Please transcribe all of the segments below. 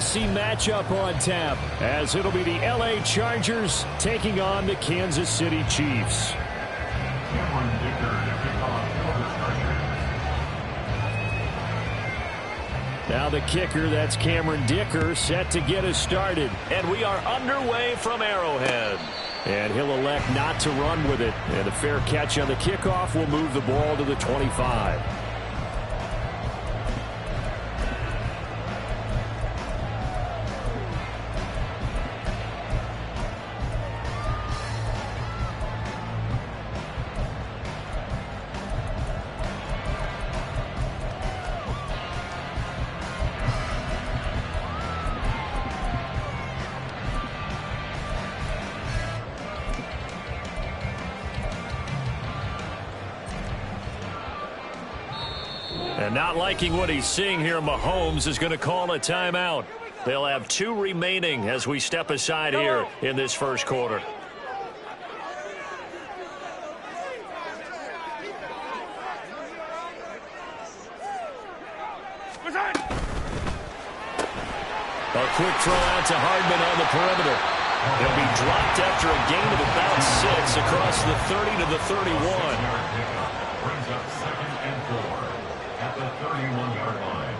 AFC matchup on tap, as it'll be the LA Chargers taking on the Kansas City Chiefs. Now the kicker, that's Cameron Dicker, set to get us started. And we are underway from Arrowhead. And he'll elect not to run with it. And a fair catch on the kickoff will move the ball to the 25. And not liking what he's seeing here, Mahomes is going to call a timeout. They'll have 2 remaining as we step aside here in this first quarter. A quick throw out to Hardman on the perimeter. He'll be dropped after a gain of about 6 across the 30 to the 31. Brings up 2nd and 4 at the 31-yard line.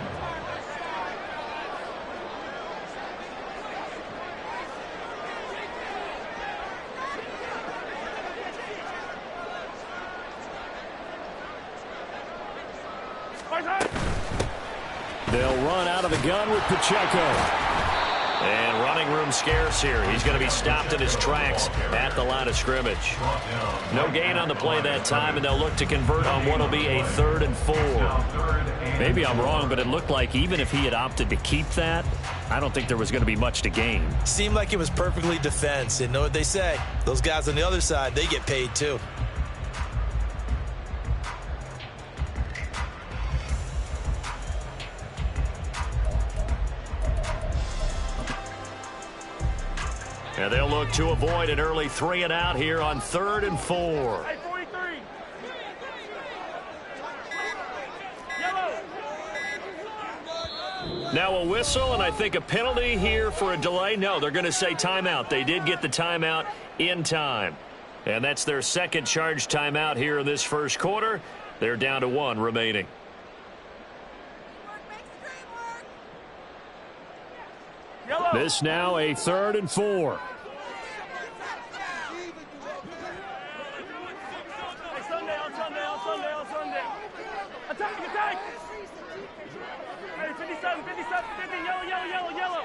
They'll run out of the gun with Pacheco. And running room scarce here. He's going to be stopped in his tracks at the line of scrimmage. No gain on the play that time, and they'll look to convert on what will be a 3rd and 4. Maybe I'm wrong, but it looked like even if he had opted to keep that, I don't think there was going to be much to gain. Seemed like it was perfectly defense. And know what they say? Those guys on the other side, they get paid too. And they'll look to avoid an early 3 and out here on 3rd and 4. Now a whistle, and I think a penalty here for a delay. No, they're going to say timeout. They did get the timeout in time. And that's their second charge timeout here in this first quarter. They're down to 1 remaining. This now a 3rd and 4. Attack! Hey, 57, 50, yellow.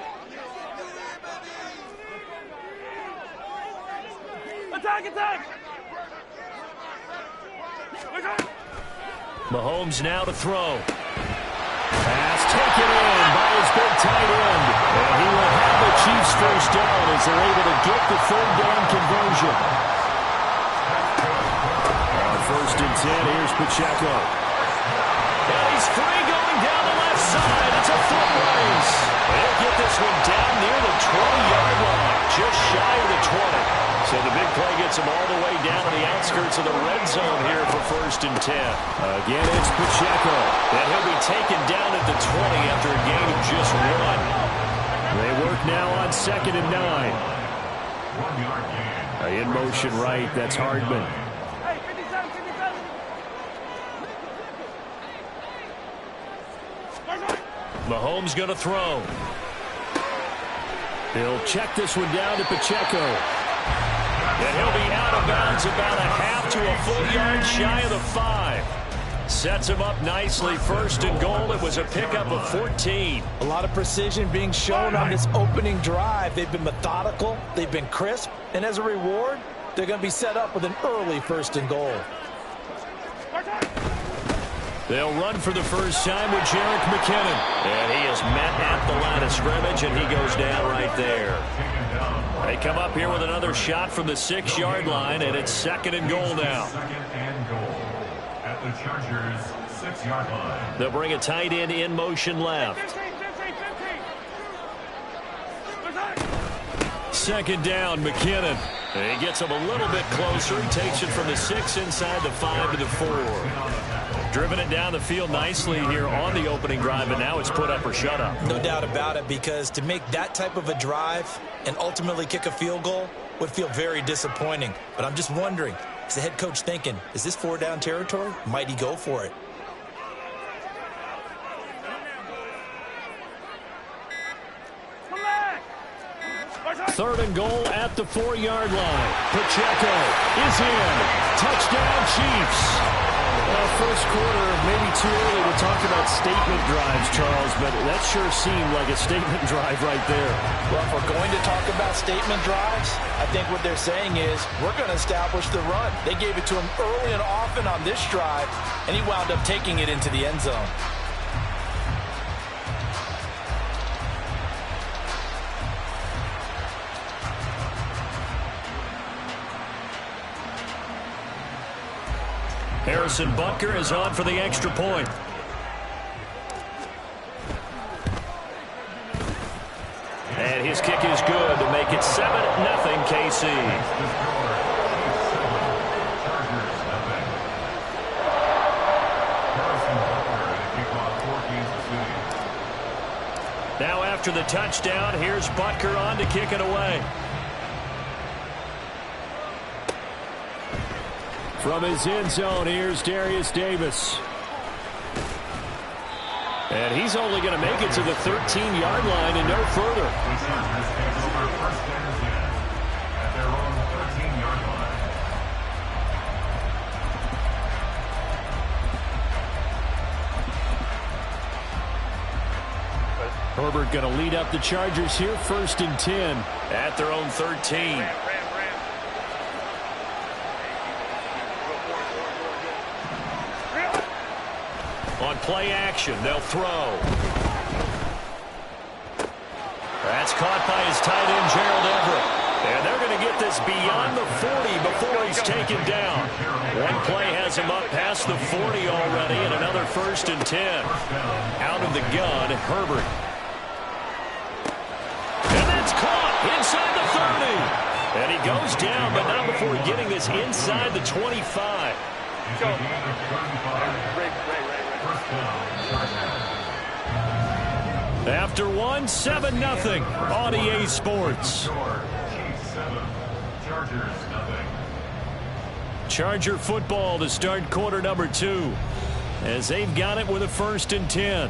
Attack! Mahomes now to throw. Pass taken in by his big tight end. And he will have the Chiefs first down as they're able to get the 3rd down conversion. On 1st and 10, here's Pacheco. And he's free going down the left side. It's a foot race. They'll get this one down near the 20-yard line, just shy of the 20. So the big play gets him all the way down to the outskirts of the red zone here for 1st and 10. Again, it's Pacheco. And he'll be taken down at the 20 after a gain of just 1. They work now on 2nd and 9. 1-yard gain. In motion right, that's Hardman. Hey, 57. Mahomes going to throw. He'll check this one down to Pacheco. And he'll be out of bounds about a half to a full yard shy of the 5. Sets him up nicely. 1st and goal. It was a pickup of 14. A lot of precision being shown on this opening drive. They've been methodical. They've been crisp. And as a reward, they're going to be set up with an early 1st and goal. They'll run for the first time with Jerick McKinnon. And he is met at the line of scrimmage, and he goes down right there. They come up here with another shot from the 6-yard line, and it's 2nd and goal now. 2nd and goal at the Chargers' 6-yard line. They'll bring a tight end in motion left. 2nd down, McKinnon. And he gets him a little bit closer. He takes it from the 6 inside the 5 to the 4. driven it down the field nicely here on the opening drive, and now it's put up or shut up. No doubt about it, because to make that type of a drive and ultimately kick a field goal would feel very disappointing. But I'm just wondering, is the head coach thinking, is this 4-down territory? Might he go for it? Third and goal at the 4-yard line. Pacheco is in. Touchdown, Chiefs. First quarter, maybe too early to talk about statement drives, Charles, but that sure seemed like a statement drive right there. Well, if we're going to talk about statement drives, I think what they're saying is we're going to establish the run. They gave it to him early and often on this drive, and he wound up taking it into the end zone. Harrison Butker is on for the extra point. And his kick is good to make it 7-0 KC. Now after the touchdown, here's Butker on to kick it away. From his end zone, here's Darius Davis. And he's only going to make it to the 13-yard line and no further. Herbert going to lead up the Chargers here, 1st and 10. At their own 13. On play action, they'll throw. That's caught by his tight end, Gerald Everett. And they're going to get this beyond the 40 before he's taken down. One play has him up past the 40 already, and another 1st and 10. Out of the gun, Herbert. And that's caught inside the 30. And he goes down, but not before getting this inside the 25. After one, 7-0 on EA Sports. Charger football to start quarter number 2, as they've got it with a 1st and 10.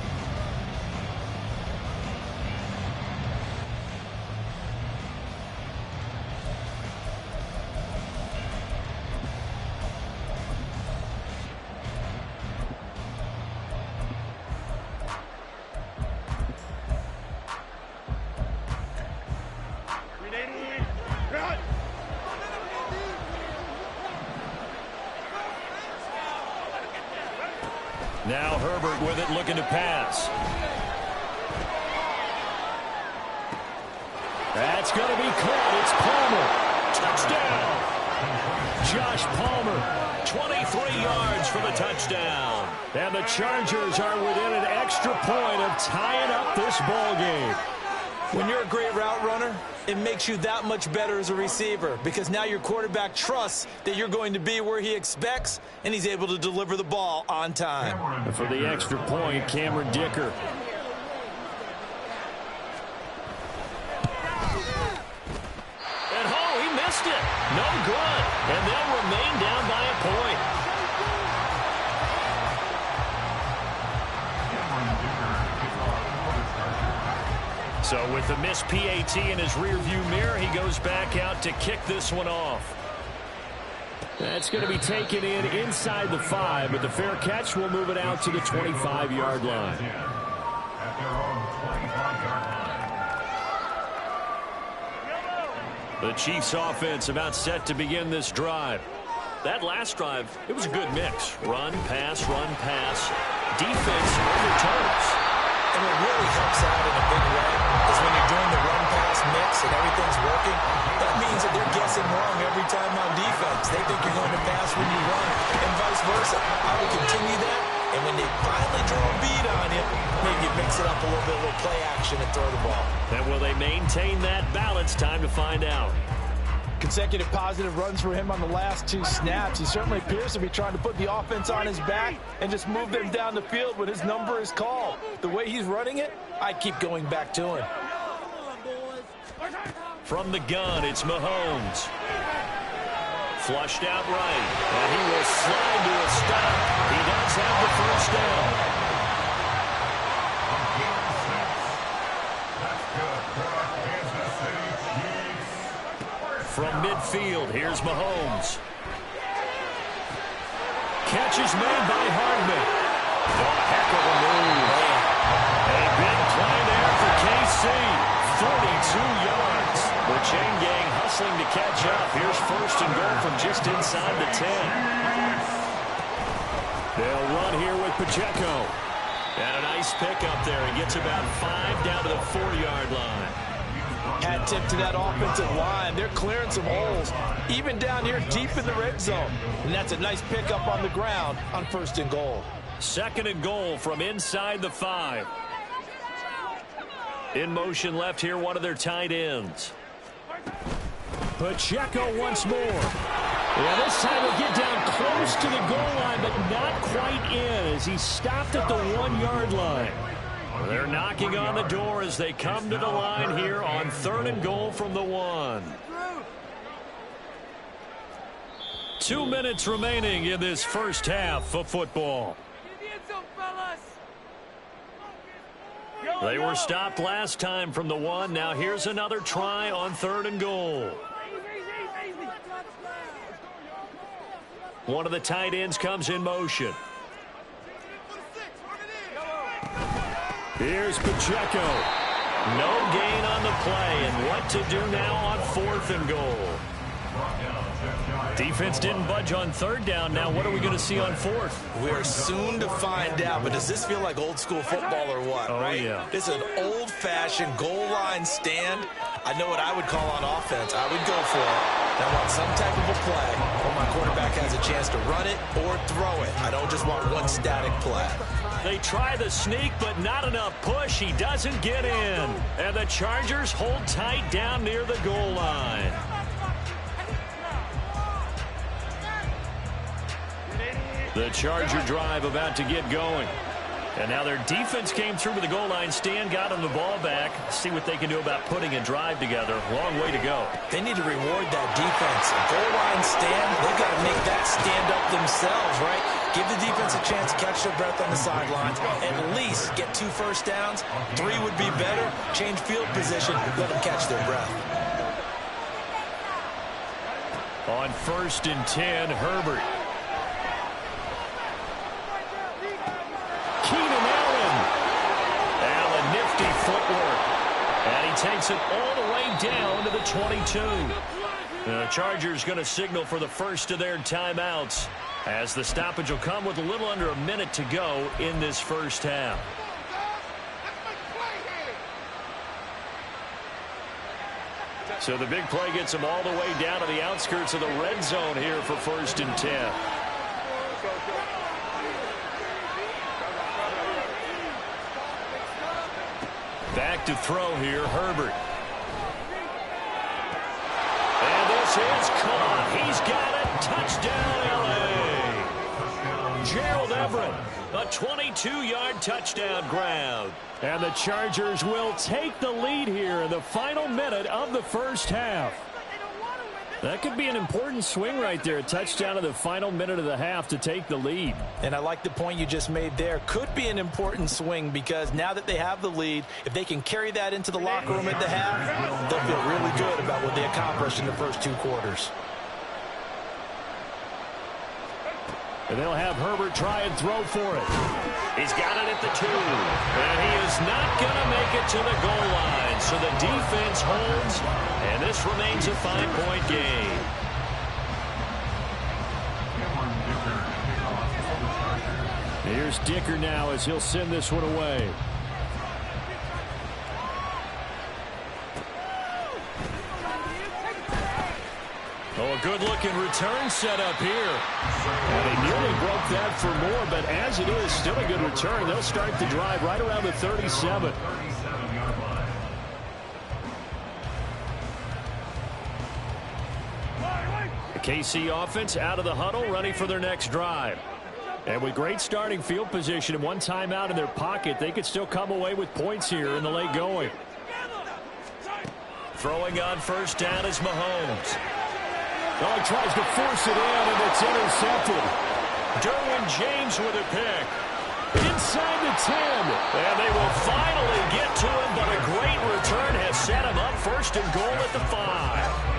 Now Herbert with it, looking to pass. That's going to be caught. It's Palmer. Touchdown. Josh Palmer, 23 yards for the touchdown. And the Chargers are within an extra point of tying up this ball game. When you're a great route runner, it makes you that much better as a receiver, because now your quarterback trusts that you're going to be where he expects, and he's able to deliver the ball on time. And for the extra point, Cameron Dicker. And he missed it. No good. And they'll remain down by a point. So with the missed PAT in his rearview mirror, he goes back out to kick this one off. That's going to be taken in inside the 5, but the fair catch will move it out to the 25-yard line. The Chiefs offense about set to begin this drive. That last drive, it was a good mix. Run, pass, defense on your toes. And what really helps out in a big way is when you're doing the run-pass mix and everything's working, that means that they're guessing wrong every time on defense. They think you're going to pass when you run, and vice versa. I would continue that, and when they finally draw a beat on you, maybe you mix it up a little bit, a little play action and throw the ball. And will they maintain that balance? Time to find out. Consecutive positive runs for him on the last 2 snaps. He certainly appears to be trying to put the offense on his back and just move them down the field when his number is called. The way he's running it, I keep going back to him. From the gun, it's Mahomes. Flushed out right, and he will slide to a stop. He does have the first down. From midfield, here's Mahomes. Catch is made by Hardman. Oh, heck of a move. A big play there for KC. 42 yards. The chain gang hustling to catch up. Here's first and goal from just inside the 10. They'll run here with Pacheco. And a nice pickup there. He gets about 5 down to the 4-yard line. Hat tip to that offensive line. They're clearing some holes, even down here deep in the red zone. And that's a nice pickup on the ground on first and goal. Second and goal from inside the 5. In motion left here, one of their tight ends. Pacheco once more. Yeah, this time he'll get down close to the goal line, but not quite in as he stopped at the 1-yard line. They're knocking on the door as they come to the line here on third and goal from the 1. 2 minutes remaining in this first half of football. They were stopped last time from the 1. Now here's another try on third and goal. One of the tight ends comes in motion. Here's Pacheco. No gain on the play, and what to do now on fourth and goal. Defense didn't budge on third down. Now what are we going to see on fourth? We're soon to find out, but does this feel like old school football or what? Oh, right? yeah. This is an old-fashioned goal line stand. I know what I would call on offense. I would go for it. I want some type of a play where my quarterback has a chance to run it or throw it. I don't just want one static play. They try the sneak, but not enough push. He doesn't get in. And the Chargers hold tight down near the goal line. The Charger drive about to get going. And now their defense came through with the goal line stand, got them the ball back. See what they can do about putting a drive together. Long way to go. They need to reward that defense. Goal line stand, they've got to make that stand up themselves, right? Give the defense a chance to catch their breath on the sidelines. At least get 2 first downs. 3 would be better. Change field position. Let them catch their breath. On 1st and 10, Herbert. Nifty footwork. And he takes it all the way down to the 22. The Chargers going to signal for the first of their timeouts as the stoppage will come with a little under a minute to go in this first half. So the big play gets them all the way down to the outskirts of the red zone here for 1st and 10. Back to throw here, Herbert. And this is caught. He's got it. Touchdown, L.A. Gerald Everett, a 22-yard touchdown grab. And the Chargers will take the lead here in the final minute of the first half. That could be an important swing right there. A touchdown in the final minute of the half to take the lead. And I like the point you just made there. Could be an important swing because now that they have the lead, if they can carry that into the locker room at the half, they'll feel really good about what they accomplished in the first 2 quarters. And they'll have Herbert try and throw for it. He's got it at the 2. And he is not going to make it to the goal line. So the defense holds, and this remains a 5-point game. Here's Dicker now as he'll send this one away. Oh, a good-looking return set up here. And they nearly broke that for more, but as it is, still a good return. They'll start the drive right around the 37. KC offense out of the huddle, ready for their next drive. And with great starting field position and one timeout in their pocket, they could still come away with points here in the late going. Throwing on first down is Mahomes. Oh, he tries to force it in, and it's intercepted. Derwin James with a pick. Inside the 10. And they will finally get to him, but a great return has set him up first and goal at the 5.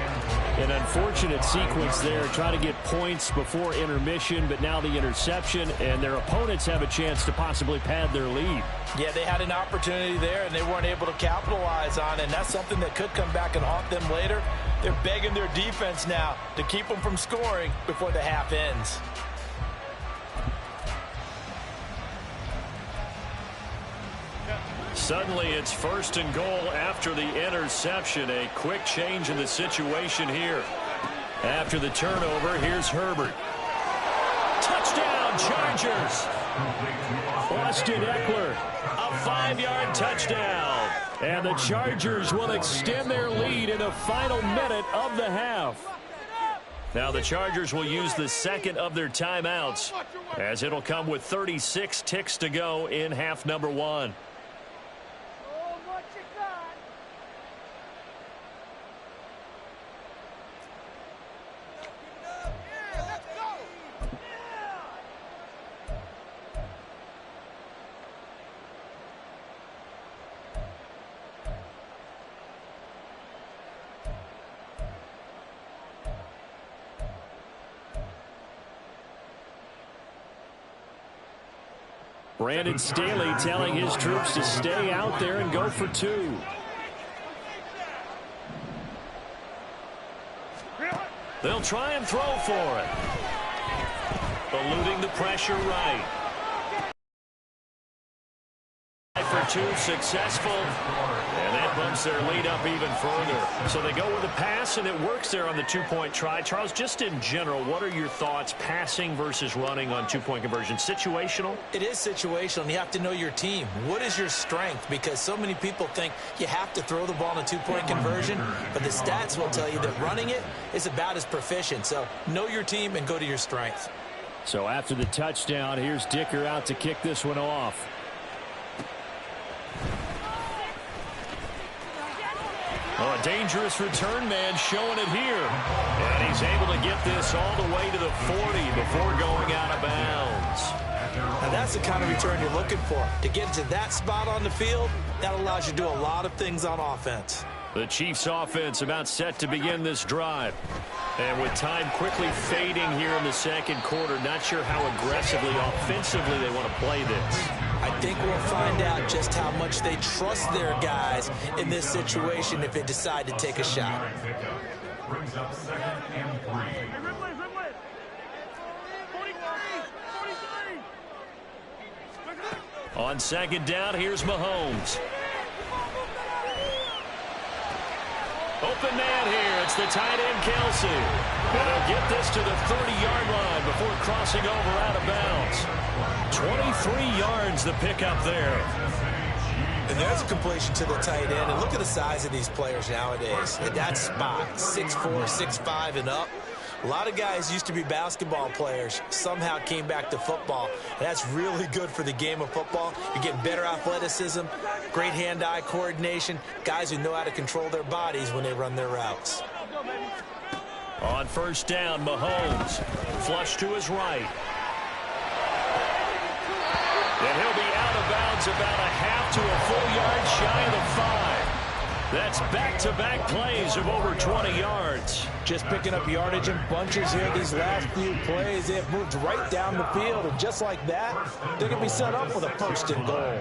An unfortunate sequence there, trying to get points before intermission, but now the interception, and their opponents have a chance to possibly pad their lead. Yeah, they had an opportunity there, and they weren't able to capitalize on it, and that's something that could come back and haunt them later. They're begging their defense now to keep them from scoring before the half ends. Suddenly it's first and goal after the interception. A quick change in the situation here. After the turnover, here's Herbert. Touchdown, Chargers! Austin Eckler. A 5-yard touchdown. And the Chargers will extend their lead in the final minute of the half. Now the Chargers will use the second of their timeouts, as it'll come with 36 ticks to go in half number 1. Brandon Staley telling his troops to stay out there and go for 2. They'll try and throw for it. Eluding the pressure right. For 2, successful. And that bumps their lead up even further. So they go with a pass, and it works there on the 2-point try. Charles, just in general, what are your thoughts passing versus running on 2-point conversion? Situational? It is situational, and you have to know your team. What is your strength? Because so many people think you have to throw the ball in a 2-point conversion, but the stats will tell you that running it is about as proficient. So know your team and go to your strength. So after the touchdown, here's Dicker out to kick this one off. Oh, a dangerous return man showing it here. And he's able to get this all the way to the 40 before going out of bounds. Now that's the kind of return you're looking for. To get into that spot on the field, that allows you to do a lot of things on offense. The Chiefs offense about set to begin this drive. And with time quickly fading here in the second quarter, not sure how aggressively, offensively they want to play this. I think we'll find out just how much they trust their guys in this situation if they decide to take a shot. Brings up 2nd and 3. On second down, here's Mahomes. Open man here. It's the tight end, Kelsey. And he'll get this to the 30-yard line before crossing over out of bounds. 23 yards the pickup there. And there's a completion to the tight end. And look at the size of these players nowadays. At that spot, 6'4", 6'5", and up. A lot of guys used to be basketball players, somehow came back to football. And that's really good for the game of football. You're getting better athleticism, great hand-eye coordination, guys who know how to control their bodies when they run their routes. On first down, Mahomes. Flush to his right. And he'll be out of bounds about a half to a full yard shy of the 5. That's back-to-back plays of over 20 yards. Just picking up yardage in bunches here these last few plays. They have moved right down the field, and just like that, they're going to be set up with a first and goal.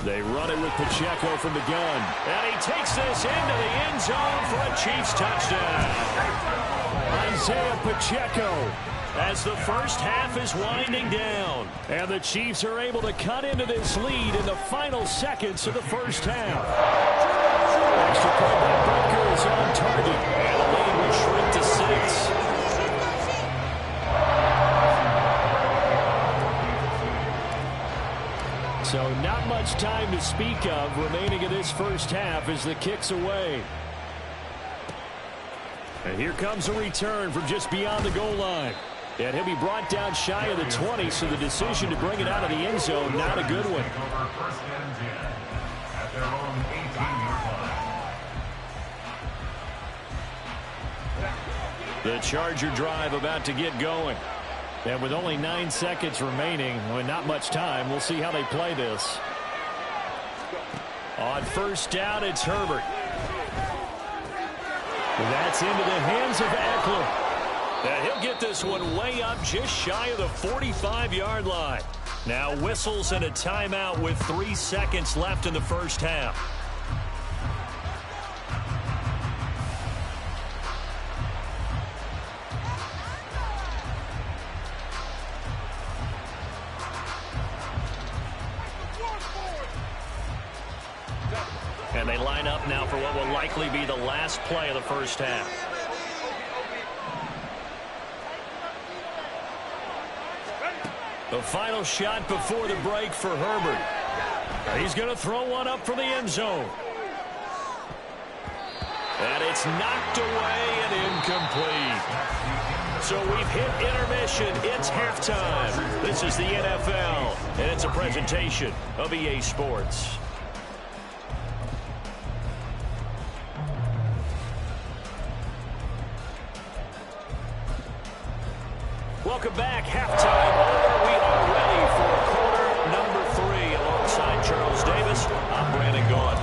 They run it with Pacheco from the gun. And he takes this into the end zone for a Chiefs touchdown. Isaiah Pacheco. As the first half is winding down. And the Chiefs are able to cut into this lead in the final seconds of the first half. Extra point by Butker is on target. And the lead will shrink to 6. So not much time to speak of remaining in this first half as the kick's away. And here comes a return from just beyond the goal line. And he'll be brought down shy of the 20, so the decision to bring it out of the end zone, not a good one. First and 10 at their own 18-yard line. The Charger drive about to get going. And with only 9 seconds remaining, with not much time, we'll see how they play this. On first down, it's Herbert. That's into the hands of Eckler. And he'll get this one way up just shy of the 45-yard line. Now whistles and a timeout with 3 seconds left in the first half. And they line up now for what will likely be the last play of the first half. The final shot before the break for Herbert. He's going to throw one up from the end zone. And it's knocked away and incomplete. So we've hit intermission. It's halftime. This is the NFL, and it's a presentation of EA Sports. Welcome back. Halftime over. We are ready for quarter number 3. Alongside Charles Davis, I'm Brandon Gaughan.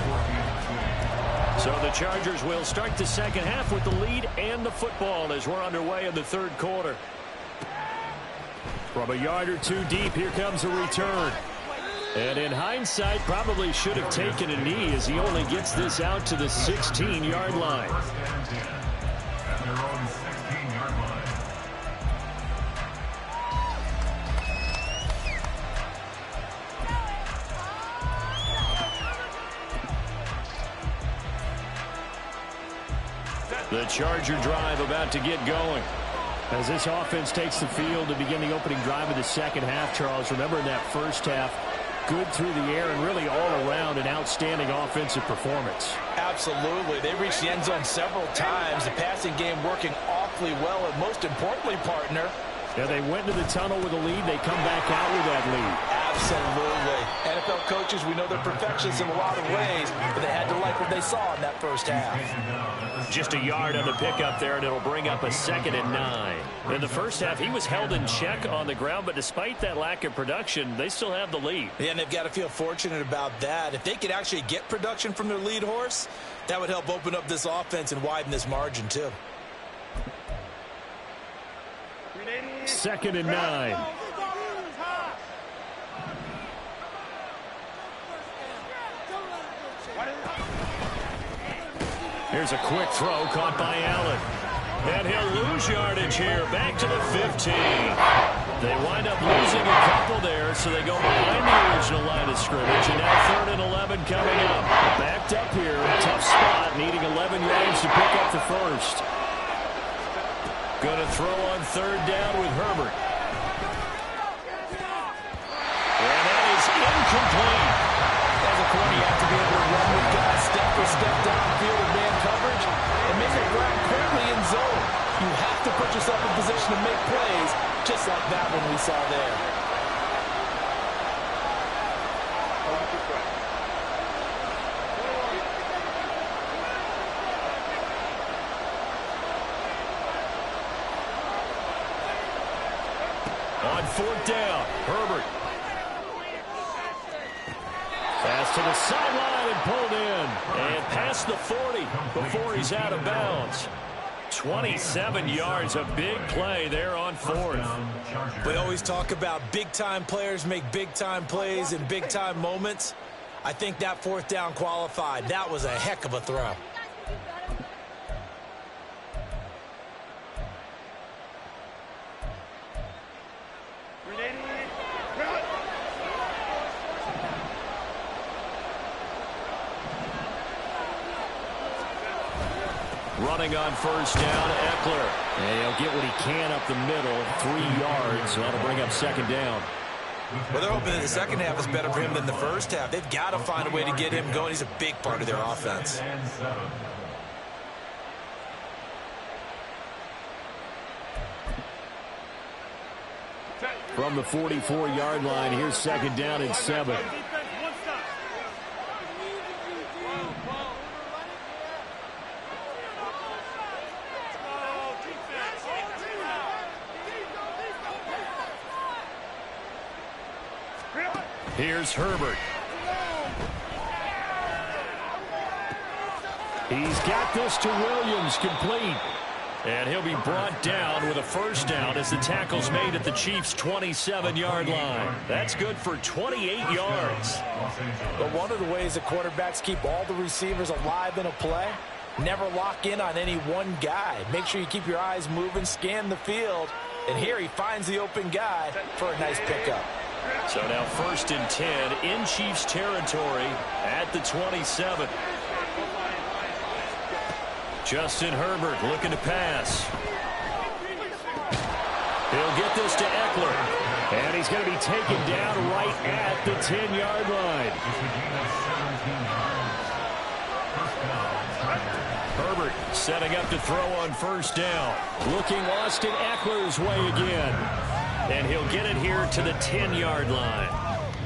So the Chargers will start the second half with the lead and the football as we're underway in the third quarter. From a yard or two deep, here comes a return. And in hindsight, probably should have taken a knee as he only gets this out to the 16-yard line. First and 10 at their own 16-yard line. The Charger drive about to get going. As this offense takes the field to begin the opening drive of the second half, Charles, remember in that first half, good through the air and really all around an outstanding offensive performance. Absolutely. They reached the end zone several times. The passing game working awfully well, and most importantly, partner. Yeah, they went to the tunnel with a lead. They come back out with that lead. Absolutely. NFL coaches, we know they're perfectionists in a lot of ways, but they had to like what they saw in that first half. Just a yard on the pickup there, and it'll bring up a 2nd and 9. In the first half, he was held in check on the ground, but despite that lack of production, they still have the lead. Yeah, and they've got to feel fortunate about that. If they could actually get production from their lead horse, that would help open up this offense and widen this margin, too. 2nd and 9. Here's a quick throw caught by Allen. And he'll lose yardage here. Back to the 15. They wind up losing a couple there, so they go behind the original line of scrimmage. And now 3rd and 11 coming up. Backed up here. Tough spot. Needing 11 yards to pick up the first. Going to throw on 3rd down with Herbert. And that is incomplete. As a corner, you have to be able to run with guys step for step downfield with man coverage and make a grab quickly in zone. You have to put yourself in position to make plays, just like that one we saw there. On 4th down, Herbert. Pass to the sideline and pulled in. And past the 40 before he's out of bounds. 27 yards, a big play there on 4th. We always talk about big-time players make big-time plays in big-time moments. I think that 4th down qualified. That was a heck of a throw. Running on 1st down, Eckler. And he'll get what he can up the middle, 3 yards. So that'll bring up 2nd down. Well, they're hoping that the second half is better for him than the first half. They've got to find a way to get him going. He's a big part of their offense. From the 44-yard line, here's second down and 7. Here's Herbert. He's got this to Williams, complete. And he'll be brought down with a first down as the tackle's made at the Chiefs' 27-yard line. That's good for 28 yards. But one of the ways that quarterbacks keep all the receivers alive in a play, never lock in on any one guy. Make sure you keep your eyes moving, scan the field. And here he finds the open guy for a nice pickup. So now 1st and 10 in Chiefs territory at the 27. Justin Herbert looking to pass. He'll get this to Eckler. And he's going to be taken down right at the 10-yard line. Herbert setting up to throw on first down. Looking Austin Eckler's way again. And he'll get it here to the 10-yard line.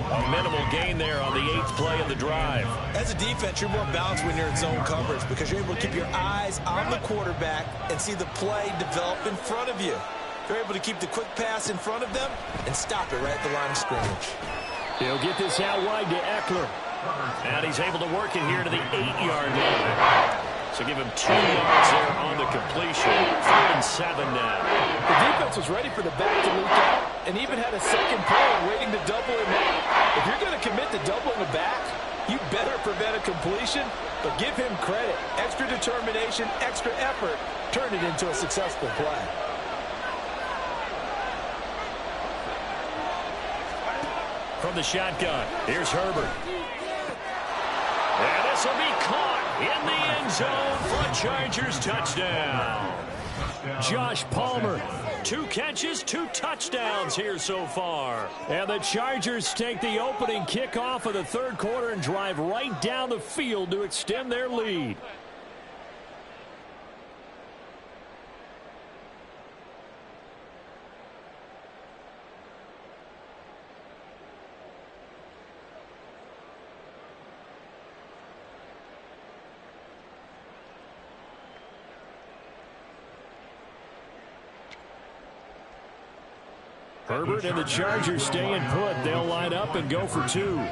A minimal gain there on the 8th play of the drive. As a defense, you're more balanced when you're in zone coverage because you're able to keep your eyes on the quarterback and see the play develop in front of you. You're able to keep the quick pass in front of them and stop it right at the line of scrimmage. He'll get this out wide to Eckler. And he's able to work it here to the 8-yard line. So give him 2 yards there on the completion. 3rd and 7 now. The defense was ready for the back to leak out and even had a second player waiting to double him out. If you're going to commit to doubling the back, you better prevent a completion, but give him credit. Extra determination, extra effort, turn it into a successful play. From the shotgun, here's Herbert. And this will be caught in the end zone for a Chargers touchdown. Josh Palmer, 2 catches, 2 touchdowns here so far. And the Chargers take the opening kickoff of the 3rd quarter and drive right down the field to extend their lead. Herbert and the Chargers staying put. They'll line up and go for 2.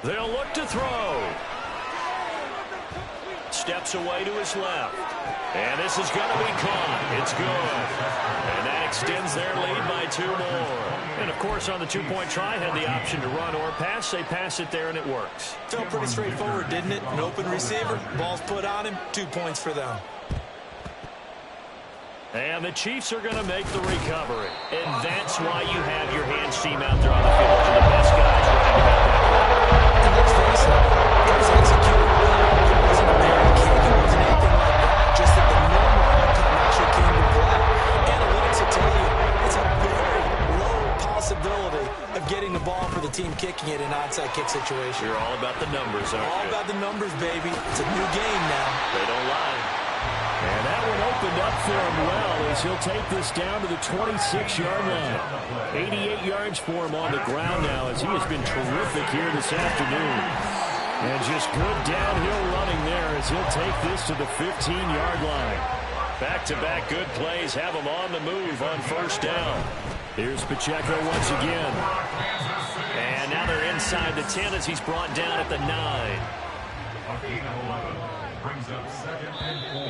They'll look to throw. Steps away to his left. And this is going to be caught. It's good. And that extends their lead by 2 more. And, of course, on the 2-point try, had the option to run or pass. They pass it there, and it works. Felt pretty straightforward, didn't it? An open receiver, ball's put on him, 2 points for them. And the Chiefs are going to make the recovery. And that's why you have your hands team out there on the field. They're the best guys running about that. And let's face it, it was executed well. It wasn't a Mary kick. It wasn't anything like that. Just that the normal outcome actually came to play. Analytics will tell you it's a very low possibility of getting the ball for the team kicking it in an onside kick situation. You're all about the numbers, aren't you? All about the numbers, baby. It's a new game now. They don't lie. And that one opened up for him well as he'll take this down to the 26-yard line. 88 yards for him on the ground now as he has been terrific here this afternoon. And just good downhill running there as he'll take this to the 15-yard line. Back-to-back good plays have him on the move on first down. Here's Pacheco once again. And now they're inside the 10 as he's brought down at the 9. Brings up 2nd and 4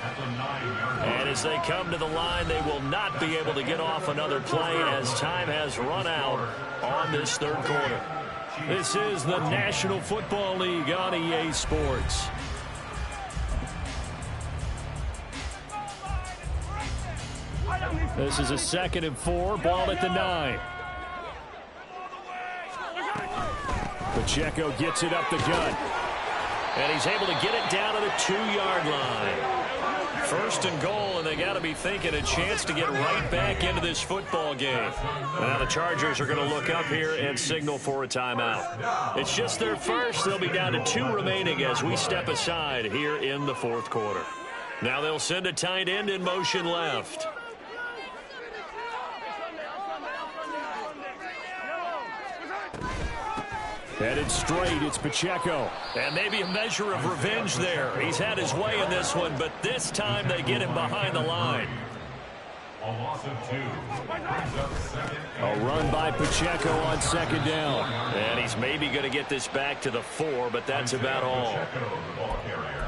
at the 9-yard line. And as they come to the line, they will not be able to get off another play as time has run out on this 3rd quarter. This is the National Football League on EA Sports. This is a 2nd and 4, ball at the 9. Pacheco gets it up the gut. And he's able to get it down to the 2-yard line. First and goal, and they got to be thinking a chance to get right back into this football game. Now the Chargers are going to look up here and signal for a timeout. It's just their first. They'll be down to 2 remaining as we step aside here in the fourth quarter. Now they'll send a tight end in motion left. Headed straight, it's Pacheco. And maybe a measure of revenge there. He's had his way in this one, but this time they get him behind the line. A loss of 2. Brings up second. A run by Pacheco on second down. And he's maybe going to get this back to the 4, but that's about all.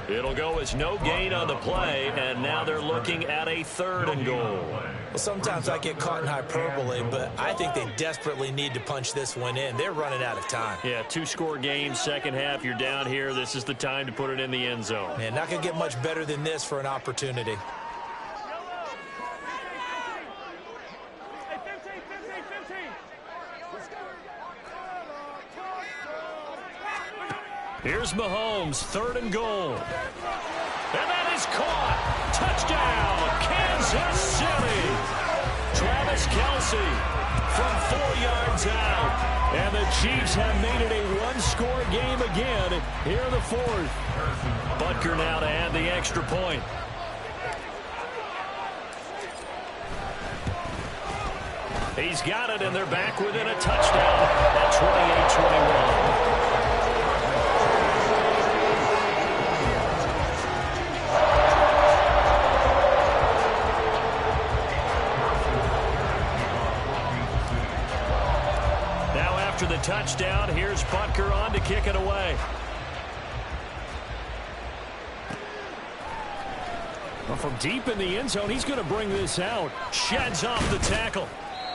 It'll go as no gain on the play, and now they're looking at a 3rd and goal. Well, sometimes I get caught in hyperbole, but I think they desperately need to punch this one in. They're running out of time. Yeah, 2-score game, second half, you're down here. This is the time to put it in the end zone. Man, not going to get much better than this for an opportunity. Here's Mahomes, 3rd and goal. And that is caught. Touchdown, Kansas City. Travis Kelce from 4 yards out. And the Chiefs have made it a 1-score game again here in the 4th. Butker now to add the extra point. He's got it, and they're back within a touchdown at 28-21. After the touchdown, here's Butker on to kick it away. Well, from deep in the end zone, he's going to bring this out. Sheds off the tackle.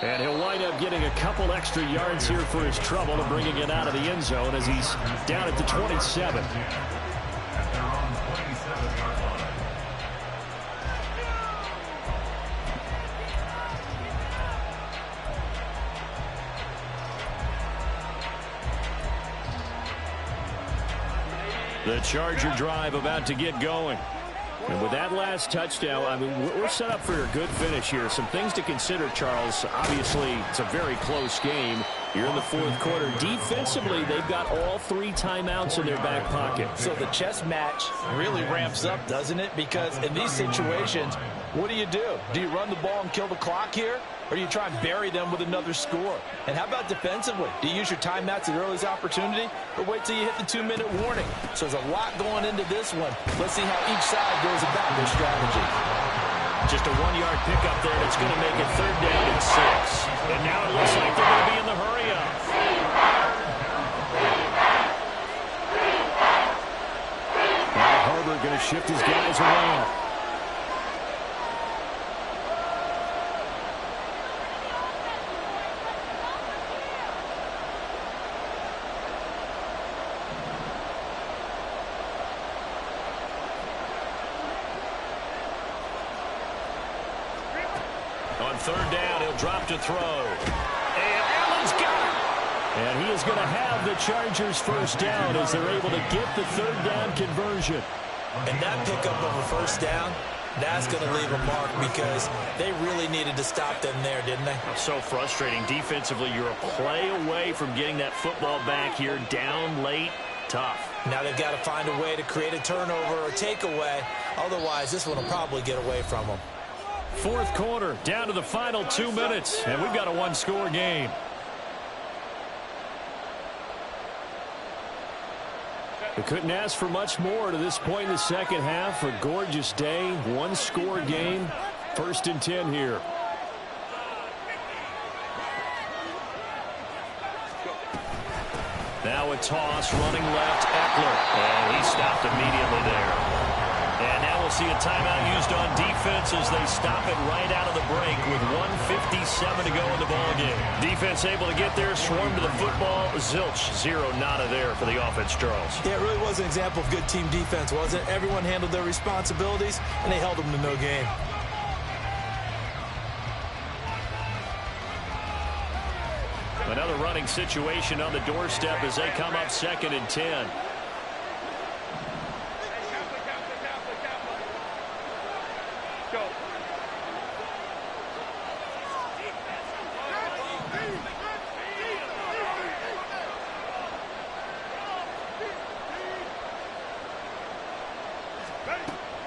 And he'll wind up getting a couple extra yards here for his trouble and bringing it out of the end zone as he's down at the 27. The Charger drive about to get going. And with that last touchdown, I mean, we're set up for a good finish here. Some things to consider, Charles. Obviously, it's a very close game. You're in the 4th quarter. Defensively, they've got all 3 timeouts in their back pocket. So the chess match really ramps up, doesn't it? Because in these situations, what do? Do you run the ball and kill the clock here? Or do you try and bury them with another score? And how about defensively? Do you use your timeouts at earliest opportunity? Or wait till you hit the 2-minute warning? So there's a lot going into this one. Let's see how each side goes about their strategy. Just a 1-yard pickup there that's going to make it 3rd down and 6. And now it looks like they're going to be in the hurry-up. Now Herbert going to shift his guys around. On 3rd down, he'll drop to throw. And Allen's got it. And he is going to have the Chargers first down as they're able to get the 3rd down conversion. And that pickup of a first down, that's going to leave a mark because they really needed to stop them there, didn't they? So frustrating. Defensively, you're a play away from getting that football back here. Down late, tough. Now they've got to find a way to create a turnover or takeaway. Otherwise, this one will probably get away from them. 4th quarter, down to the final 2 minutes, and we've got a 1-score game. They couldn't ask for much more to this point in the second half. A gorgeous day, 1-score game, 1st and 10 here. Now a toss, running left, Eckler, and he stopped immediately there. And now we'll see a timeout used on defense as they stop it right out of the break with 1:57 to go in the ballgame. Defense able to get there, swarm to the football. Zilch, 0 nada there for the offense, Charles. Yeah, it really was an example of good team defense, wasn't it? Everyone handled their responsibilities, and they held them to no gain. Another running scoring situation on the doorstep as they come up 2nd and 10.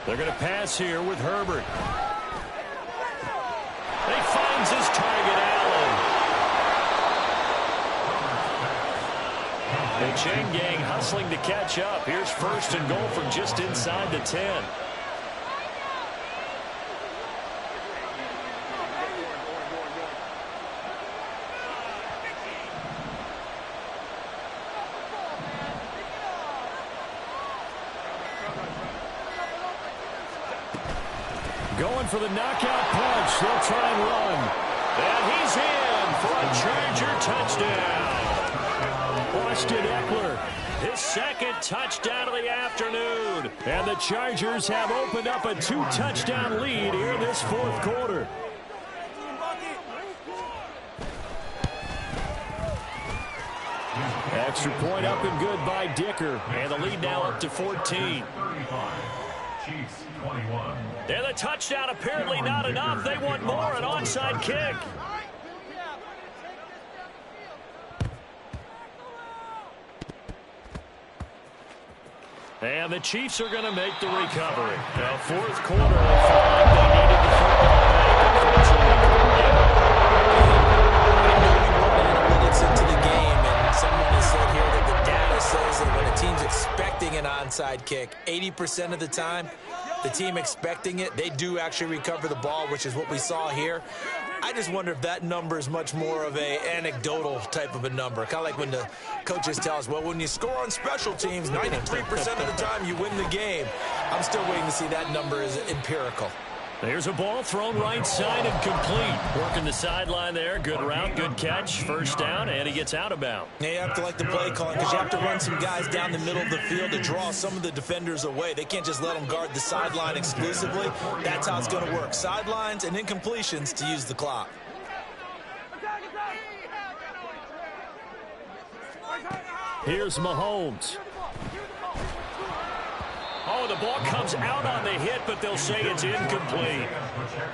They're going to pass here with Herbert. He finds his target, Allen. The chain gang hustling to catch up. Here's 1st and goal from just inside the 10. Going for the knockout punch. They'll try and run. And he's in for a Charger touchdown. Austin Eckler, his 2nd touchdown of the afternoon. And the Chargers have opened up a 2-touchdown lead here in this 4th quarter. Extra point up and good by Dicker. And the lead now up to 14. Chiefs 21. And the touchdown apparently not enough. They want more, an onside kick. And the Chiefs are going to make the recovery. Now, 4th quarter, they felt like they needed the football back. Analytics into the game, and someone has said here that the data says that when a team's expecting an onside kick, 80% of the time, the team expecting it, they do actually recover the ball, which is what we saw here. I just wonder if that number is much more of a anecdotal type of a number. Kind of like when the coaches tell us, well, when you score on special teams, 93% of the time you win the game. I'm still waiting to see that number is empirical. There's a ball thrown right side and complete. Working the sideline there. Good route, good catch. 1st down, and he gets out of bounds. Yeah, you have to like the play calling because you have to run some guys down the middle of the field to draw some of the defenders away. They can't just let them guard the sideline exclusively. That's how it's going to work. Sidelines and incompletions to use the clock. Here's Mahomes. Oh, the ball comes out on the hit, but they'll say it's incomplete.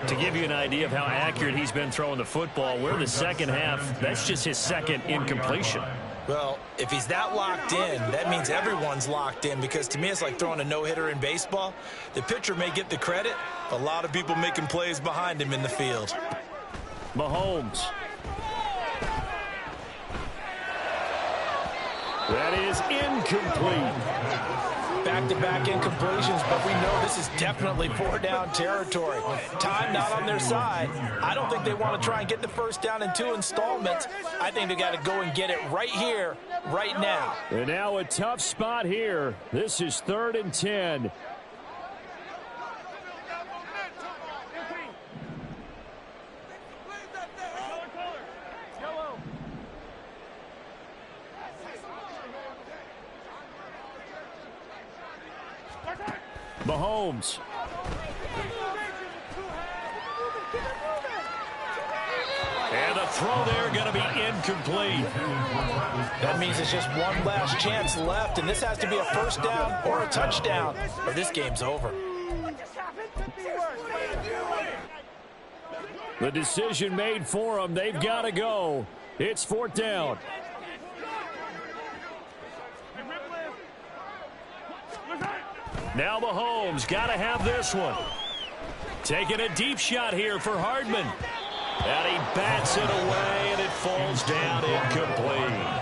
To give you an idea of how accurate he's been throwing the football, we're in the 2nd half. That's just his 2nd incompletion. Well, if he's that locked in, that means everyone's locked in because to me it's like throwing a no-hitter in baseball. The pitcher may get the credit, but a lot of people making plays behind him in the field. Mahomes. That is incomplete. Back-to-back incompletions, but we know this is definitely 4-down territory. Time not on their side. I don't think they want to try and get the 1st down in 2 installments. I think they got to go and get it right here, right now. And now a tough spot here. This is 3rd and 10. Mahomes. And the throw there going to be incomplete. That means it's just one last chance left, and this has to be a 1st down or a touchdown, or this game's over. The decision made for them. They've got to go. It's 4th down. Now Mahomes got to have this one. Taking a deep shot here for Hardman. And he bats it away, and it falls down incomplete.